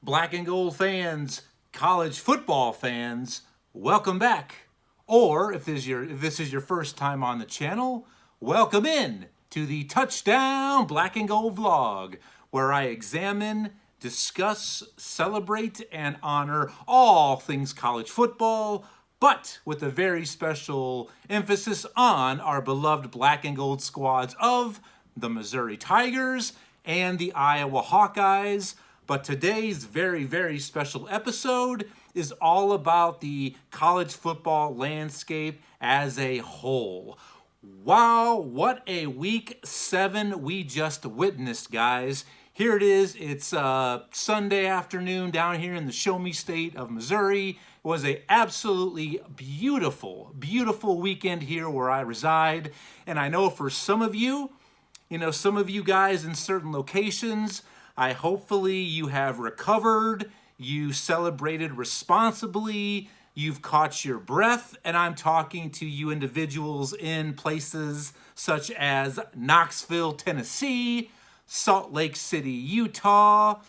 Black and gold fans, college football fans, welcome back. Or if this is your first time on the channel, welcome in to the Touchdown Black and Gold vlog, where I examine, discuss, celebrate, and honor all things college football, but with a very special emphasis on our beloved black and gold squads of the Missouri Tigers and the Iowa Hawkeyes. But today's very, very special episode is all about the college football landscape as a whole. Wow, what a week 7 we just witnessed, guys. Here it is. It's Sunday afternoon down here in the Show Me State of Missouri. It was a absolutely beautiful, beautiful weekend here where I reside. And I know for some of you, some of you guys in certain locations, hopefully you have recovered, you celebrated responsibly, you've caught your breath, and I'm talking to you individuals in places such as Knoxville, Tennessee, Salt Lake City, Utah,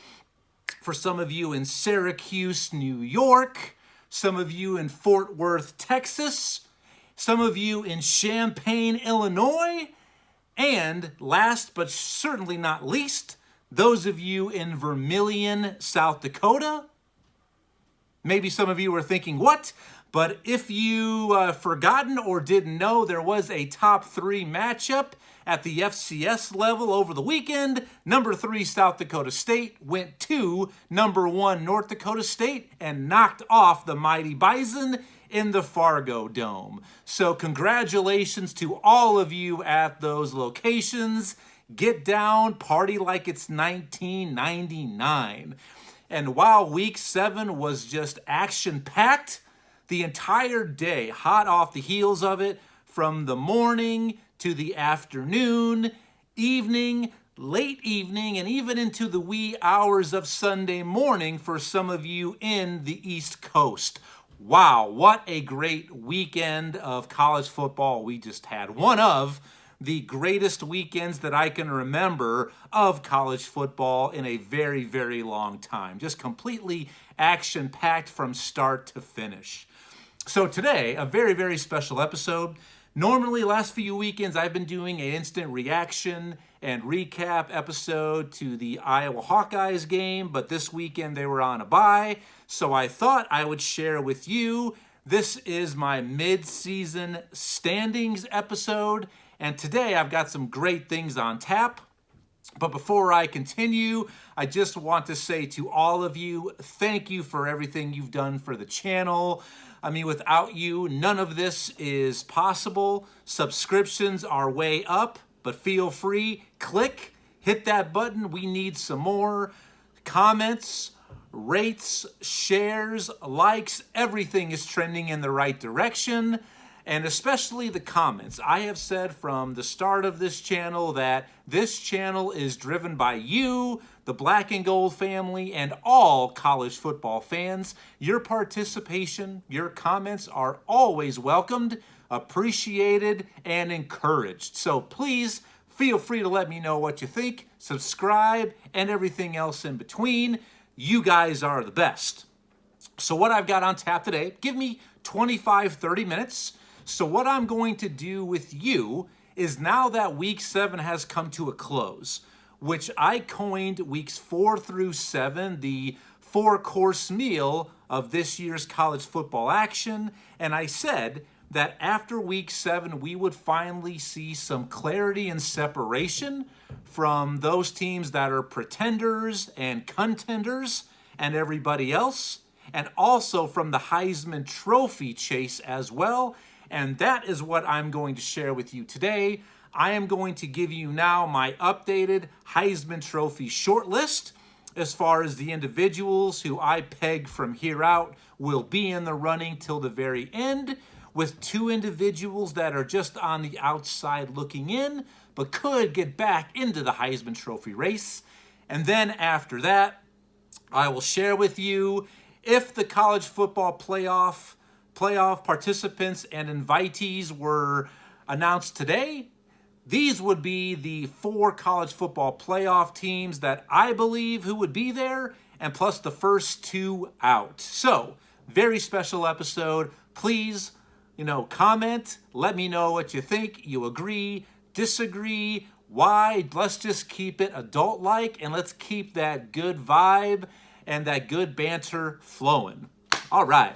for some of you in Syracuse, New York, some of you in Fort Worth, Texas, some of you in Champaign, Illinois, and last but certainly not least, those of you in Vermilion, South Dakota. Maybe some of you were thinking, what? But if you forgotten or didn't know, there was a top 3 matchup at the FCS level over the weekend. Number 3 South Dakota State went to number 1 North Dakota State and knocked off the mighty Bison in the Fargo Dome. So congratulations to all of you at those locations. Get down, party like it's 1999. And while week 7 was just action-packed, the entire day, hot off the heels of it, from the morning to the afternoon, evening, late evening, and even into the wee hours of Sunday morning for some of you in the East Coast. Wow, what a great weekend of college football we just had. One of the greatest weekends that I can remember of college football in a very, very long time. Just completely action-packed from start to finish. So today, a very, very special episode. Normally, last few weekends, I've been doing an instant reaction and recap episode to the Iowa Hawkeyes game, but this weekend they were on a bye, so I thought I would share with you. This is my mid-season standings episode, and today I've got some great things on tap. But before I continue, I just want to say to all of you, thank you for everything you've done for the channel. I mean, without you, none of this is possible. Subscriptions are way up, but feel free, click, hit that button. We need some more comments, rates, shares, likes. Everything is trending in the right direction. And especially the comments. I have said from the start of this channel that this channel is driven by you, the Black and Gold family, and all college football fans. Your participation, your comments are always welcomed, appreciated, and encouraged. So please feel free to let me know what you think, subscribe, and everything else in between. You guys are the best. So what I've got on tap today, give me 25, 30 minutes. So what I'm going to do with you is, now that week 7 has come to a close, which I coined weeks 4 through 7, the 4-course meal of this year's college football action. And I said that after week 7, we would finally see some clarity and separation from those teams that are pretenders and contenders and everybody else, and also from the Heisman Trophy chase as well. And that is what I'm going to share with you today. I am going to give you now my updated Heisman Trophy shortlist as far as the individuals who I peg from here out will be in the running till the very end, with 2 individuals that are just on the outside looking in, but could get back into the Heisman Trophy race. And then after that, I will share with you if the college football playoff participants and invitees were announced today, these would be the 4 college football playoff teams that I believe who would be there, and plus the first 2 out. So, very special episode. Please, comment. Let me know what you think. You agree, disagree, why? Let's just keep it adult-like, and let's keep that good vibe and that good banter flowing. All right.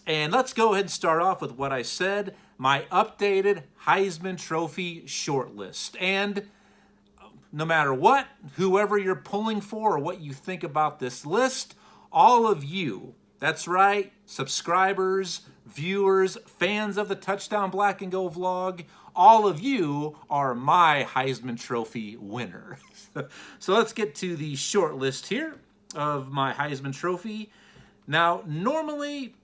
And let's go ahead and start off with what I said, my updated Heisman Trophy shortlist. And no matter what, whoever you're pulling for or what you think about this list, all of you, that's right, subscribers, viewers, fans of the Touchdown Black and Gold vlog, all of you are my Heisman Trophy winner. So let's get to the short list here of my Heisman Trophy. Now, normally,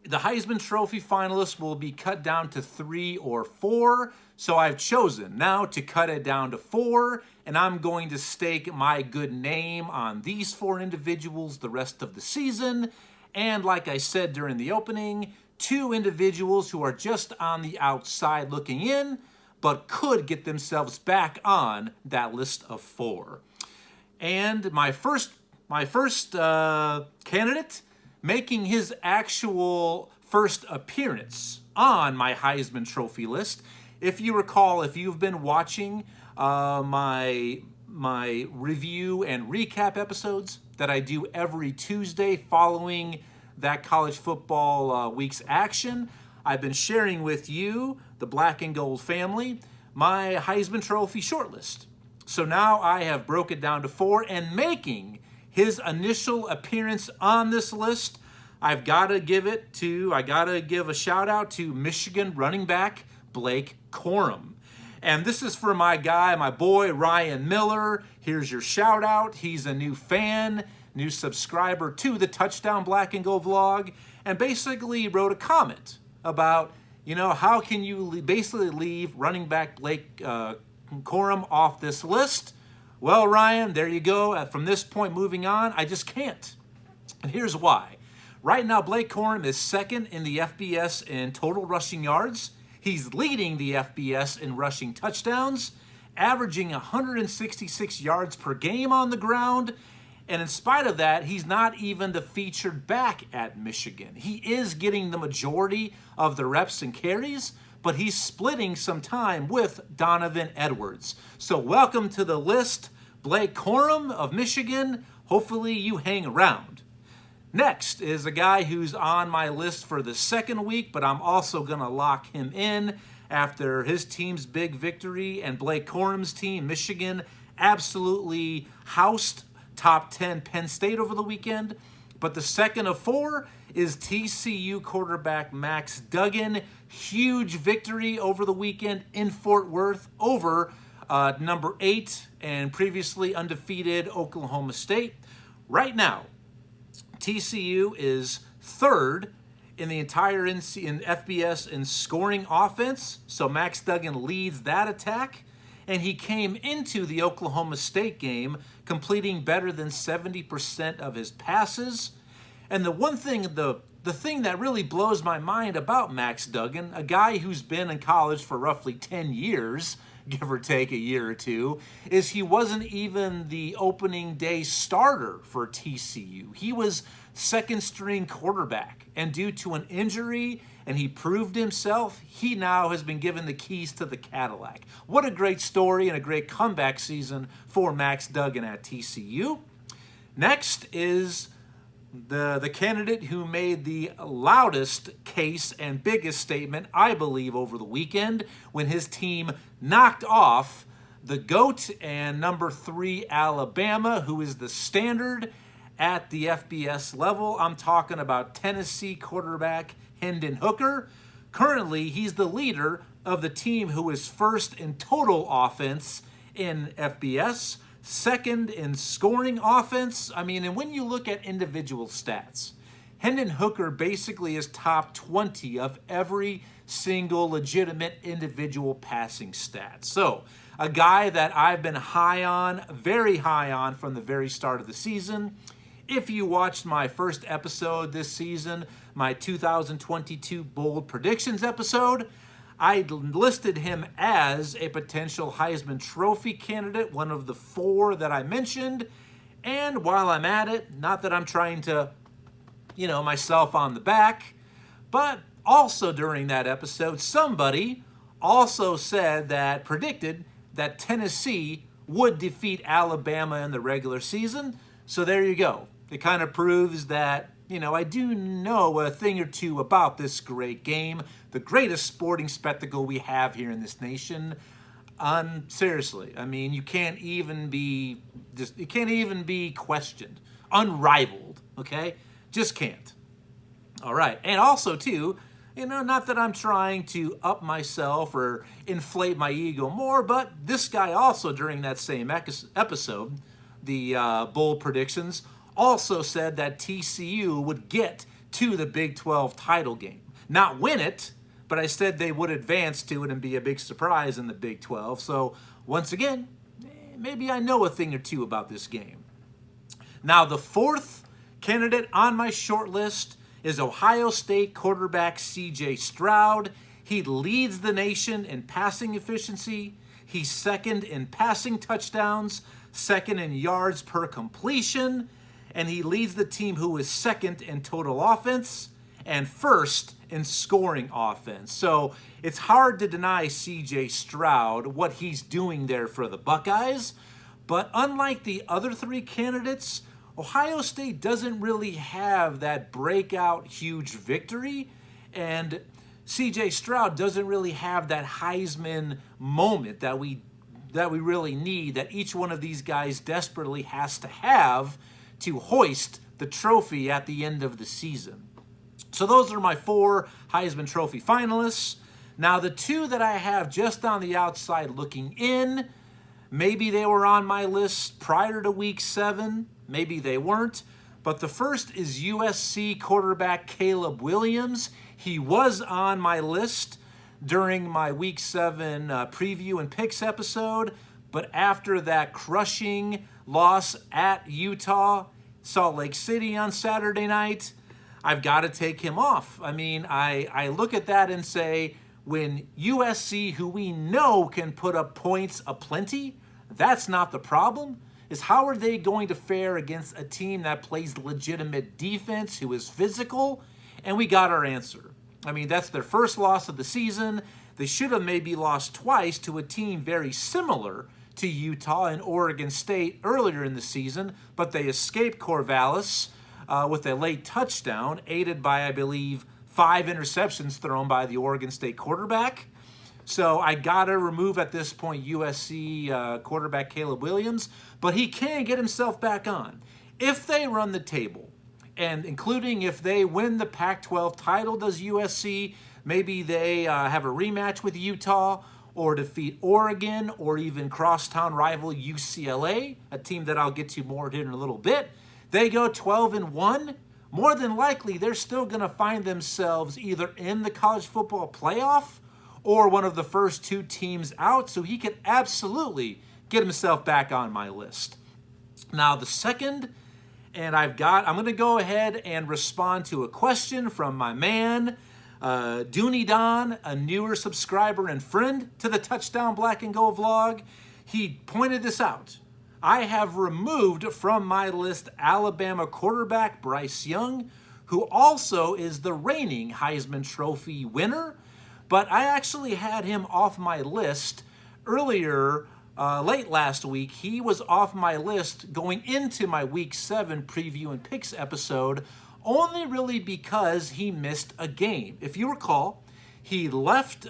the Heisman Trophy finalists will be cut down to 3 or 4, so I've chosen now to cut it down to 4, and I'm going to stake my good name on these 4 individuals the rest of the season, and like I said during the opening, 2 individuals who are just on the outside looking in, but could get themselves back on that list of 4. And my first candidate, making his actual first appearance on my Heisman Trophy list. If you recall, if you've been watching my review and recap episodes that I do every Tuesday following that college football week's action, I've been sharing with you, the Black and Gold family, my Heisman Trophy shortlist. So now I have broke it down to 4, and making his initial appearance on this list, I gotta give a shout out to Michigan running back Blake Corum. And this is for my guy, my boy, Ryan Miller. Here's your shout out. He's a new fan, new subscriber to the Touchdown Black and Gold vlog, and basically wrote a comment about, how can you basically leave running back Blake Corum off this list? Well, Ryan, there you go. From this point moving on, I just can't. And here's why. Right now, Blake Corum is second in the FBS in total rushing yards. He's leading the FBS in rushing touchdowns, averaging 166 yards per game on the ground. And in spite of that, he's not even the featured back at Michigan. He is getting the majority of the reps and carries, but he's splitting some time with Donovan Edwards. So welcome to the list, Blake Corum of Michigan. Hopefully you hang around. Next is a guy who's on my list for the second week, but I'm also going to lock him in after his team's big victory, and Blake Corum's team, Michigan, absolutely housed top 10 Penn State over the weekend. But the second of 4 is TCU quarterback Max Duggan. Huge victory over the weekend in Fort Worth over number 8 and previously undefeated Oklahoma State. Right now, TCU is 3rd in the entire in FBS in scoring offense, so Max Duggan leads that attack, and he came into the Oklahoma State game completing better than 70% of his passes. And the thing that really blows my mind about Max Duggan, a guy who's been in college for roughly 10 years, give or take a year or two, is he wasn't even the opening day starter for TCU. He was second string quarterback, and due to an injury, and he proved himself, he now has been given the keys to the Cadillac. What a great story and a great comeback season for Max Duggan at TCU. Next is the candidate who made the loudest case and biggest statement, I believe, over the weekend when his team knocked off the GOAT and number 3 Alabama, who is the standard at the FBS level. I'm talking about Tennessee quarterback Hendon Hooker. Currently, he's the leader of the team who is first in total offense in FBS, second in scoring offense. And when you look at individual stats, Hendon Hooker basically is top 20 of every single legitimate individual passing stat. So, a guy that I've been high on, very high on from the very start of the season. If you watched my first episode this season, my 2022 Bold Predictions episode, I listed him as a potential Heisman Trophy candidate, one of the 4 that I mentioned. And while I'm at it, not that I'm trying to, myself on the back, but also during that episode, somebody also predicted that Tennessee would defeat Alabama in the regular season. So there you go. It kind of proves that, I do know a thing or two about this great game, the greatest sporting spectacle we have here in this nation. Seriously, I mean, you can't even be questioned, unrivaled, okay? Just can't. All right, and also too, not that I'm trying to up myself or inflate my ego more, but this guy also during that same episode, the bowl predictions, also said that TCU would get to the Big 12 title game. Not win it, but I said they would advance to it and be a big surprise in the Big 12. So once again, maybe I know a thing or two about this game. Now the 4th candidate on my short list is Ohio State quarterback CJ Stroud. He leads the nation in passing efficiency. He's 2nd in passing touchdowns, 2nd in yards per completion, and he leads the team who is 2nd in total offense and 1st in scoring offense. So it's hard to deny CJ Stroud what he's doing there for the Buckeyes. But unlike the other 3 candidates, Ohio State doesn't really have that breakout huge victory, and CJ Stroud doesn't really have that Heisman moment that we really need, that each one of these guys desperately has to have to hoist the trophy at the end of the season. So those are my 4 Heisman Trophy finalists. Now the 2 that I have just on the outside looking in, maybe they were on my list prior to week 7, maybe they weren't. But the first is USC quarterback Caleb Williams. He was on my list during my week 7 preview and picks episode, but after that crushing loss at Utah, Salt Lake City on Saturday night, I've got to take him off. I mean, I look at that and say, when USC, who we know can put up points aplenty, that's not the problem, is how are they going to fare against a team that plays legitimate defense, who is physical? And we got our answer. I mean, that's their first loss of the season. They should have maybe lost twice to a team very similar to Utah and Oregon State earlier in the season, but they escaped Corvallis with a late touchdown, aided by, I believe, 5 interceptions thrown by the Oregon State quarterback. So I got to remove at this point USC quarterback Caleb Williams, but he can get himself back on. If they run the table, and including if they win the Pac-12 title, does USC, maybe they have a rematch with Utah or defeat Oregon or even crosstown rival UCLA, a team that I'll get to more in a little bit. They go 12-1. More than likely, they're still going to find themselves either in the college football playoff or one of the first 2 teams out, so he could absolutely get himself back on my list. Now, the second, and I'm going to go ahead and respond to a question from my man, Dooney Don, a newer subscriber and friend to the Touchdown Black and Gold vlog. He pointed this out. I have removed from my list Alabama quarterback Bryce Young, who also is the reigning Heisman Trophy winner, but I actually had him off my list earlier, late last week. He was off my list going into my Week 7 preview and picks episode, only really because he missed a game. If you recall, he left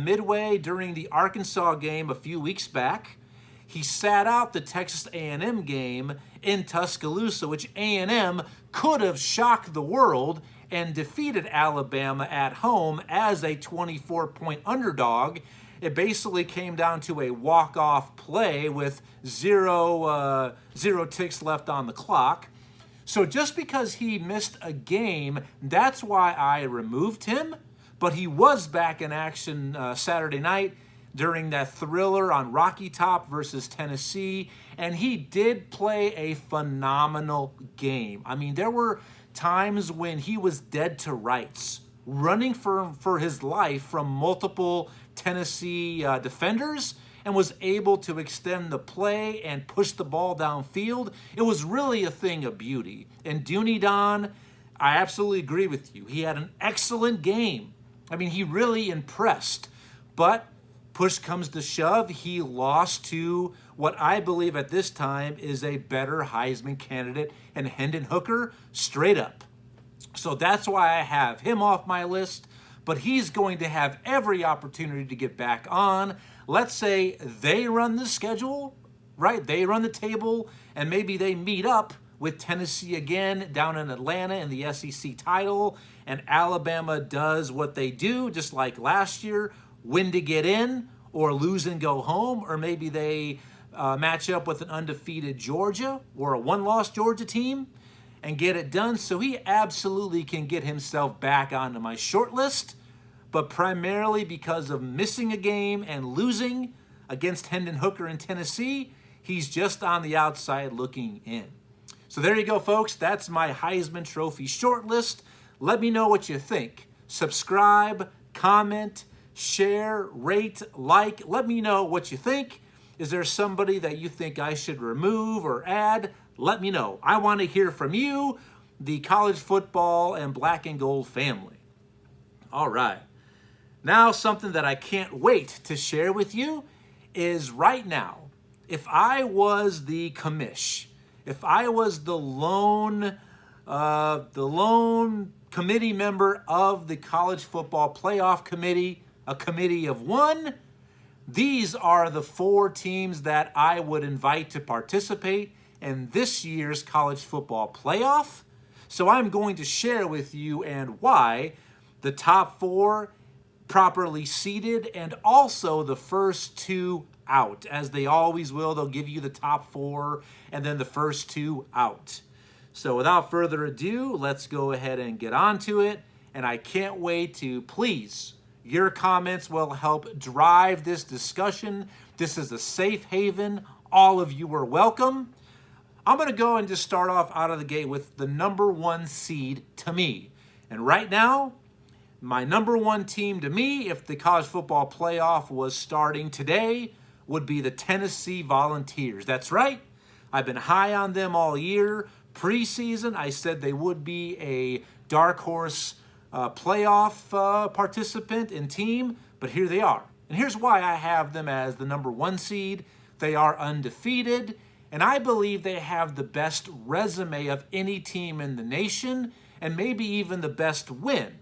midway during the Arkansas game a few weeks back. He sat out the Texas A&M game in Tuscaloosa, which A&M could have shocked the world and defeated Alabama at home as a 24-point underdog. It basically came down to a walk-off play with zero ticks left on the clock. So just because he missed a game, that's why I removed him. But he was back in action Saturday night during that thriller on Rocky Top versus Tennessee, and he did play a phenomenal game. I mean, there were times when he was dead to rights running for his life from multiple Tennessee defenders, and was able to extend the play and push the ball downfield. It was really a thing of beauty. And Dooney Don, I absolutely agree with you. He had an excellent game. I mean, he really impressed. But push comes to shove, he lost to what I believe at this time is a better Heisman candidate, and Hendon Hooker, straight up. So that's why I have him off my list. But he's going to have every opportunity to get back on. Let's say they run the schedule, right? They run the table, and maybe they meet up with Tennessee again down in Atlanta in the SEC title, and Alabama does what they do, just like last year, win to get in, or lose and go home, or maybe they match up with an undefeated Georgia or a one-loss Georgia team and get it done. So he absolutely can get himself back onto my short list, but primarily because of missing a game and losing against Hendon Hooker in Tennessee, he's just on the outside looking in. So there you go, folks. That's my Heisman Trophy short list. Let me know what you think. Subscribe, comment, share, rate, like. Let me know what you think. Is there somebody that you think I should remove or add? Let me know. I want to hear from you, the college football and black and gold family. All right. Now, something that I can't wait to share with you is right now, if I was the commish, if I was the lone committee member of the College Football Playoff Committee, a committee of one, these are the 4 teams that I would invite to participate in this year's college football playoff. So I'm going to share with you and why the top 4 properly seeded, and also the first 2 out. As they always will, they'll give you the top 4 and then the first 2 out. So without further ado, let's go ahead and get on to it. And I can't wait to, please, your comments will help drive this discussion. This is a safe haven. All of you are welcome. I'm going to go and just start off out of the gate with the number 1 seed to me. And right now, my number 1 team to me, if the college football playoff was starting today, would be the Tennessee Volunteers. That's right. I've been high on them all year. Preseason, I said they would be a dark horse playoff participant and team, but here they are. And here's why I have them as the number 1 seed. They are undefeated, and I believe they have the best resume of any team in the nation, and maybe even the best win.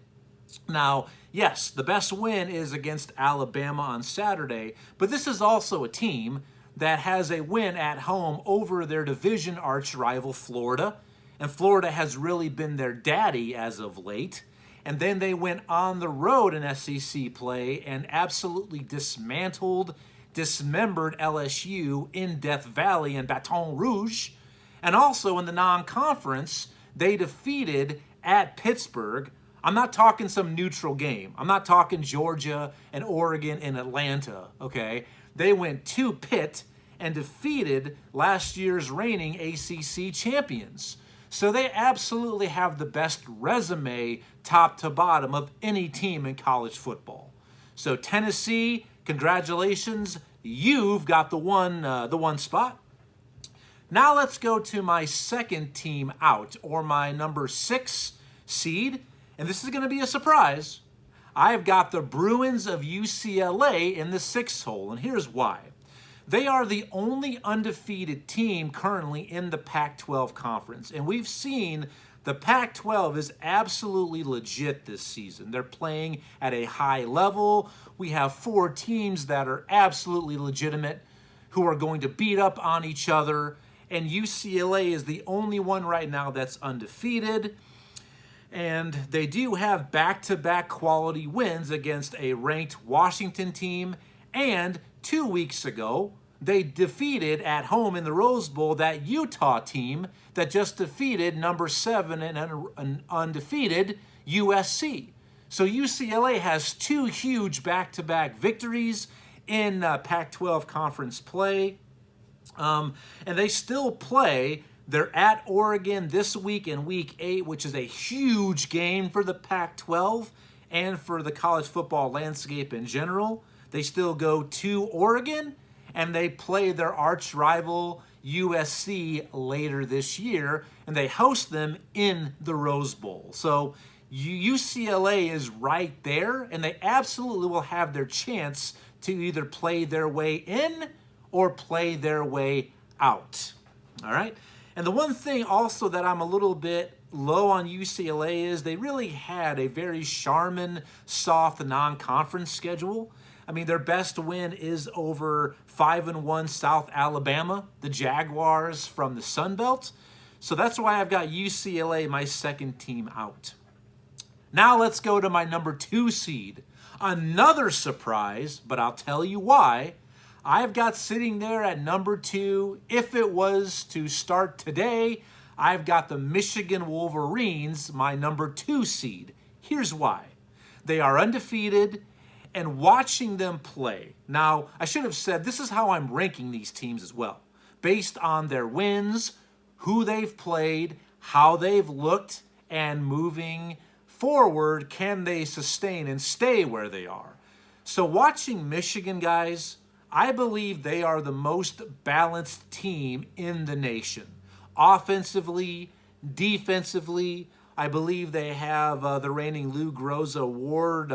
Now, yes, the best win is against Alabama on Saturday, but this is also a team that has a win at home over their division arch rival Florida, and Florida has really been their daddy as of late. And then they went on the road in SEC play and absolutely dismantled, dismembered LSU in Death Valley and Baton Rouge. And also in the non-conference, they defeated at Pittsburgh. I'm not talking some neutral game. I'm not talking Georgia and Oregon and Atlanta, okay? They went to Pitt and defeated last year's reigning ACC champions. So they absolutely have the best resume top to bottom of any team in college football. So Tennessee, congratulations. You've got the one spot. Now let's go to my second team out, or my number 6 seed. And this is going to be a surprise. I've got the Bruins of UCLA in the 6th hole, and here's why. They are the only undefeated team currently in the Pac-12 conference, and we've seen the Pac-12 is absolutely legit this season. They're playing at a high level. We have 4 teams that are absolutely legitimate who are going to beat up on each other, and UCLA is the only one right now that's undefeated. And they do have back-to-back quality wins against a ranked Washington team. And 2 weeks ago, they defeated at home in the Rose Bowl that Utah team that just defeated number 7 and undefeated USC. So UCLA has 2 huge back-to-back victories in Pac-12 conference play. And they still play. They're at Oregon this week in Week 8, which is a huge game for the Pac-12. and for the college football landscape in general. They still go to Oregon, and they play their arch rival USC later this year, and they host them in the Rose Bowl. So UCLA is right there, and they absolutely will have their chance to either play their way in or play their way out. All right? And the one thing also that I'm a little bit low on UCLA is they really had a very Charmin soft non-conference schedule. I mean, their best win is over 5-1 South Alabama, the Jaguars from the Sun Belt. So that's why I've got UCLA, my second team, out. Now let's go to my number 2 seed. Another surprise, but I'll tell you why. I've got sitting there at number 2, if it was to start today, I've got the Michigan Wolverines, my number 2 seed. Here's why. They are undefeated, and watching them play. Now, I should have said this is how I'm ranking these teams as well. Based on their wins, who they've played, how they've looked, and moving forward, can they sustain and stay where they are? So watching Michigan, guys, I believe they are the most balanced team in the nation. Offensively, defensively, I believe they have the reigning Lou Groza Award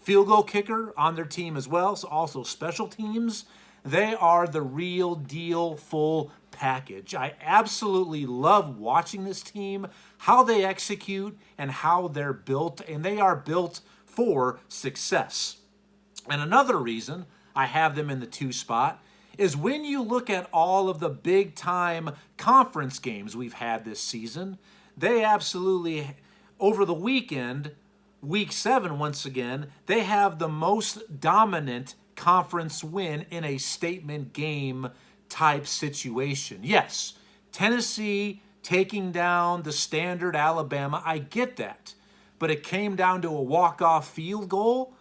field goal kicker on their team as well. So also special teams. They are the real deal, full package. I absolutely love watching this team, how they execute and how they're built, and they are built for success. And another reason I have them in the 2 spot is when you look at all of the big time conference games we've had this season, they absolutely, over the weekend, week 7 once again, they have the most dominant conference win in a statement game type situation. Yes, Tennessee taking down the standard Alabama, I get that. But it came down to a walk-off field goal.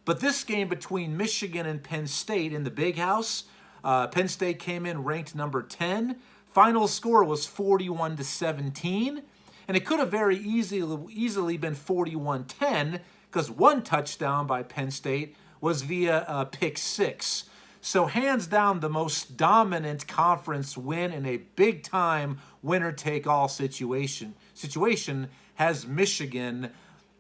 But this game between Michigan and Penn State in the Big House, Penn State came in ranked number 10. Final score was 41-17. And it could have very easily been 41-10 because one touchdown by Penn State was via a pick 6. So hands down, the most dominant conference win in a big-time winner-take-all situation has Michigan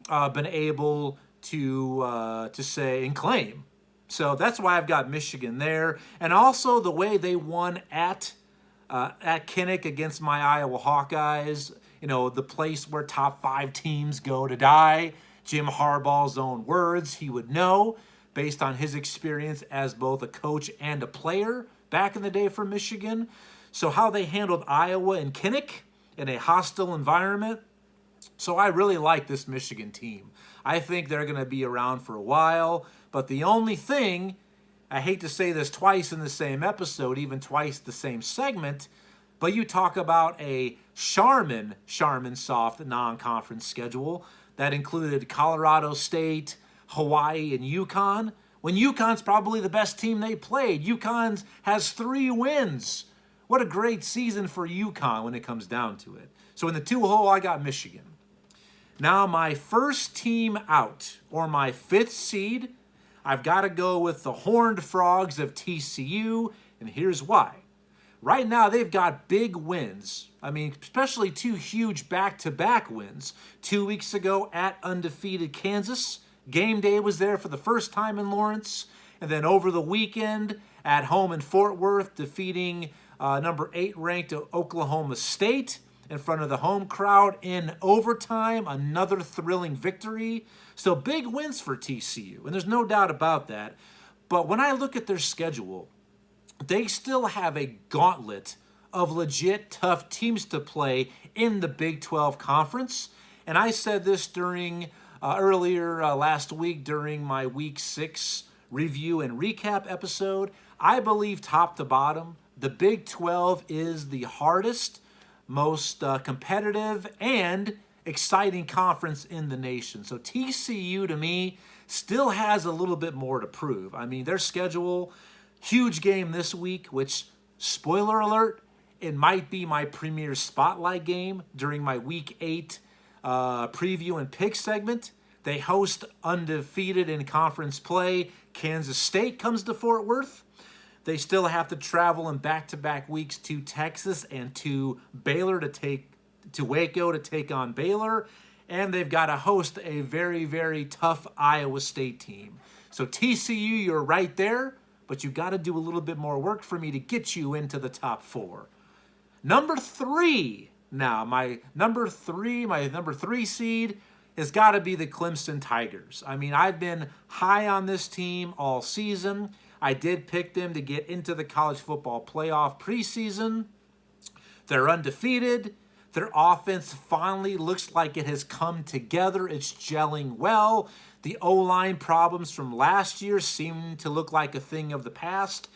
been able to say and claim. So that's why I've got Michigan there. And also the way they won at Kinnick against my Iowa Hawkeyes, you know, the place where top 5 teams go to die. Jim Harbaugh's own words, he would know, based on his experience as both a coach and a player back in the day for Michigan. So how they handled Iowa and Kinnick in a hostile environment. So I really like this Michigan team. I think they're going to be around for a while. But the only thing, I hate to say this twice in the same episode, even twice the same segment, but you talk about a Charmin soft non-conference schedule that included Colorado State, Hawaii, and UConn. When UConn's probably the best team they played. UConn has 3 wins. What a great season for UConn when it comes down to it. So in the 2 hole, I got Michigan. Now my first team out, or my 5th seed, I've got to go with the Horned Frogs of TCU, and here's why. Right now, they've got big wins. I mean, especially 2 huge back-to-back wins. 2 weeks ago at undefeated Kansas. Game day was there for the first time in Lawrence. And then over the weekend at home in Fort Worth, defeating number 8 ranked Oklahoma State in front of the home crowd in overtime. Another thrilling victory. So big wins for TCU, and there's no doubt about that. But when I look at their schedule, they still have a gauntlet of legit tough teams to play in the Big 12 Conference. And I said this during earlier last week during my Week 6 review and recap episode. I believe top to bottom, the Big 12 is the hardest, most competitive, and exciting conference in the nation. So TCU, to me, still has a little bit more to prove. I mean, their schedule, huge game this week, which, spoiler alert, it might be my premier spotlight game during my Week 8 preview and pick segment. They host undefeated in conference play. Kansas State comes to Fort Worth. They still have to travel in back-to-back weeks to Texas and to Waco to take on Baylor. And they've got to host a very, very tough Iowa State team. So TCU, you're right there, but you've got to do a little bit more work for me to get you into the top 4. Number 3 now, my number three seed has got to be the Clemson Tigers. I mean, I've been high on this team all season. I did pick them to get into the college football playoff preseason. They're undefeated. Their offense finally looks like it has come together. It's gelling well. The O-line problems from last year seem to look like a thing of the past.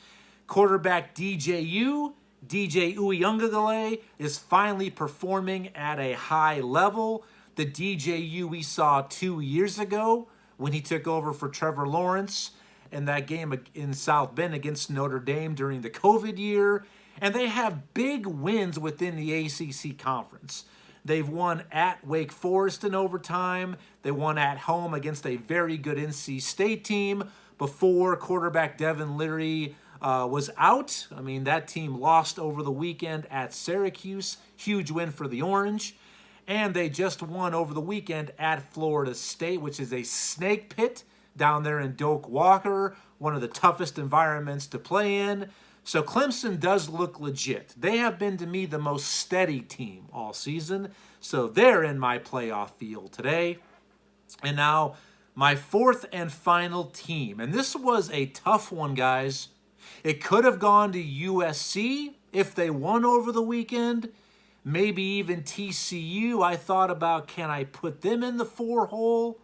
Quarterback DJ Uiagalelei, is finally performing at a high level. The DJU we saw 2 years ago when he took over for Trevor Lawrence in that game in South Bend against Notre Dame during the COVID year. And they have big wins within the ACC conference. They've won at Wake Forest in overtime. They won at home against a very good NC State team before quarterback Devin Leary was out. I mean, that team lost over the weekend at Syracuse. Huge win for the Orange. And they just won over the weekend at Florida State, which is a snake pit down there in Doak Walker, one of the toughest environments to play in. So Clemson does look legit. They have been, to me, the most steady team all season. So they're in my playoff field today. And now my 4th and final team. And this was a tough one, guys. It could have gone to USC if they won over the weekend. Maybe even TCU. I thought about, can I put them in the 4 hole?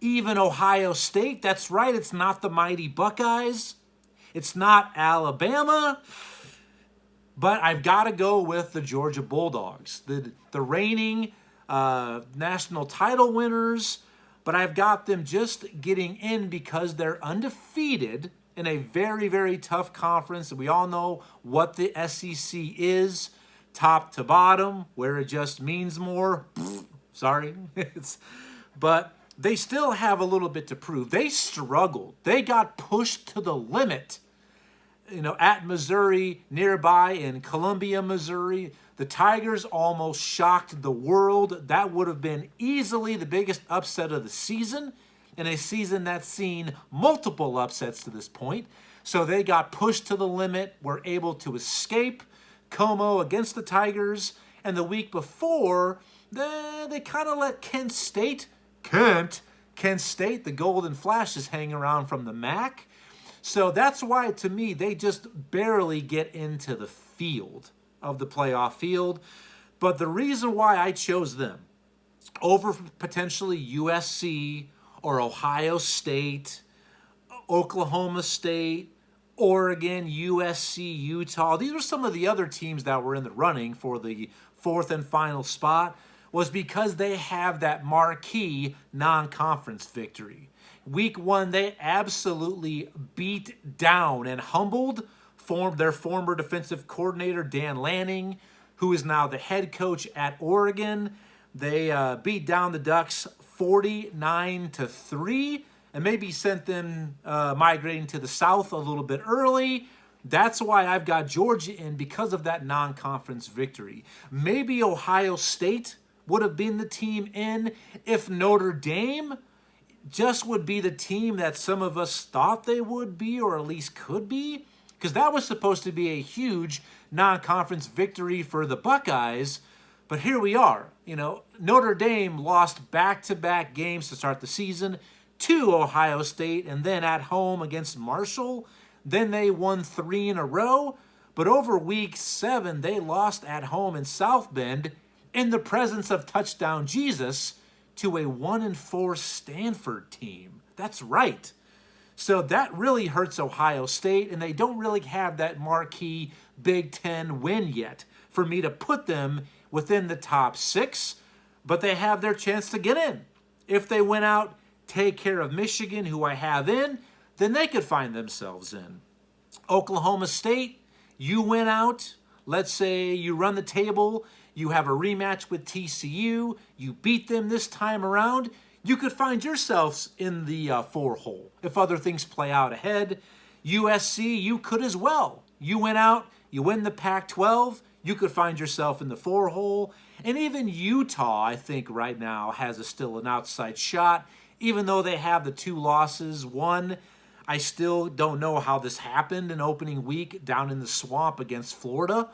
Even Ohio State. That's right, it's not the mighty Buckeyes. It's not Alabama. But I've got to go with the Georgia Bulldogs, the reigning national title winners. But I've got them just getting in because they're undefeated in a very, very tough conference. We all know what the SEC is, top to bottom, where it just means more. Sorry. But they still have a little bit to prove. They struggled. They got pushed to the limit. At Missouri, nearby in Columbia, Missouri, the Tigers almost shocked the world. That would have been easily the biggest upset of the season, in a season that's seen multiple upsets to this point. So they ent pushed to the limit, were able to escape. Como against the Tigers, and the week before, they kind of let Kent State, the Golden Flashes, hang around from the MAC. So that's why, to me, they just barely get into the field of the playoff field. But the reason why I chose them over potentially USC or Ohio State, Oklahoma State, Oregon, USC, Utah, these were some of the other teams that were in the running for the 4th and final spot, was because they have that marquee non-conference victory. Week 1, they absolutely beat down and humbled their former defensive coordinator, Dan Lanning, who is now the head coach at Oregon. They beat down the Ducks 49-3, and maybe sent them migrating to the South a little bit early. That's why I've got Georgia in, because of that non-conference victory. Maybe Ohio State would have been the team in if Notre Dame just would be the team that some of us thought they would be, or at least could be, because that was supposed to be a huge non-conference victory for the Buckeyes. But here we are. Notre Dame lost back-to-back games to start the season to Ohio State, and then at home against Marshall. Then they won 3 in a row. But over week 7, they lost at home in South Bend in the presence of touchdown Jesus to a 1-4 Stanford team. That's right. So that really hurts Ohio State, and they don't really have that marquee Big Ten win yet for me to put them within the top 6. But they have their chance to get in. If they win out, take care of Michigan, who I have in, then they could find themselves in. Oklahoma State, you win out. Let's say you run the table. You have a rematch with TCU. You beat them this time around. you could find yourselves in the 4 hole. If other things play out ahead, USC, you could as well. You went out, you win the Pac-12, you could find yourself in the 4 hole. And even Utah, I think right now, has still an outside shot. Even though they have the 2 losses, one, I still don't know how this happened in opening week down in the swamp against Florida.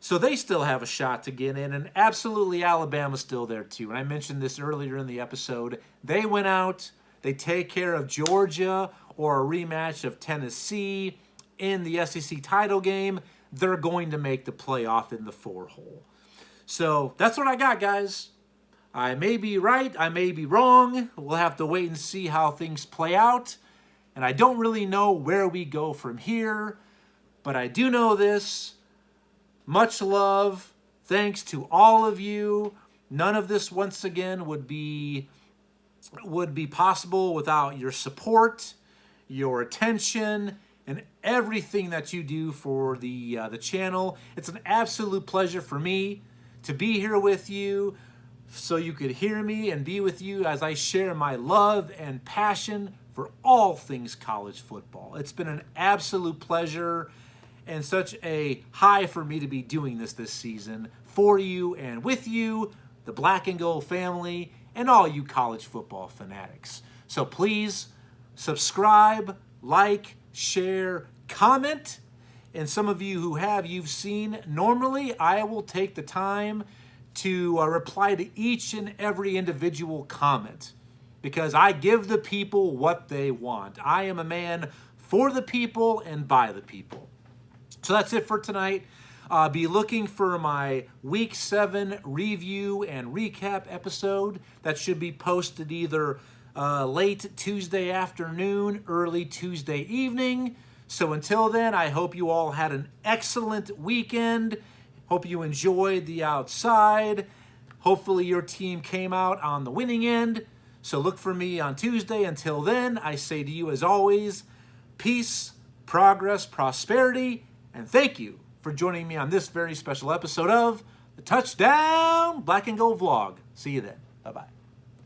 So they still have a shot to get in, and absolutely Alabama's still there too. And I mentioned this earlier in the episode. They went out, they take care of Georgia or a rematch of Tennessee in the SEC title game. They're going to make the playoff in the 4 hole. So that's what I got, guys. I may be right, I may be wrong. We'll have to wait and see how things play out. And I don't really know where we go from here, but I do know this. Much love. Thanks to all of you. None of this, once again, would be possible without your support, your attention, and everything that you do for the channel. It's an absolute pleasure for me to be here with you so you could hear me and be with you as I share my love and passion for all things college football. It's been an absolute pleasure and such a high for me to be doing this season for you and with you, the Black and Gold family, and all you college football fanatics. So please subscribe, like, share, comment. And some of you who have, you've seen, normally I will take the time to reply to each and every individual comment because I give the people what they want. I am a man for the people and by the people. So that's it for tonight. Be looking for my Week 7 review and recap episode that should be posted either late Tuesday afternoon, early Tuesday evening. So until then, I hope you all had an excellent weekend. Hope you enjoyed the outside. Hopefully your team came out on the winning end. So look for me on Tuesday. Until then, I say to you as always, peace, progress, prosperity, and thank you for joining me on this very special episode of the Touchdown Black and Gold Vlog. See you then. Bye-bye.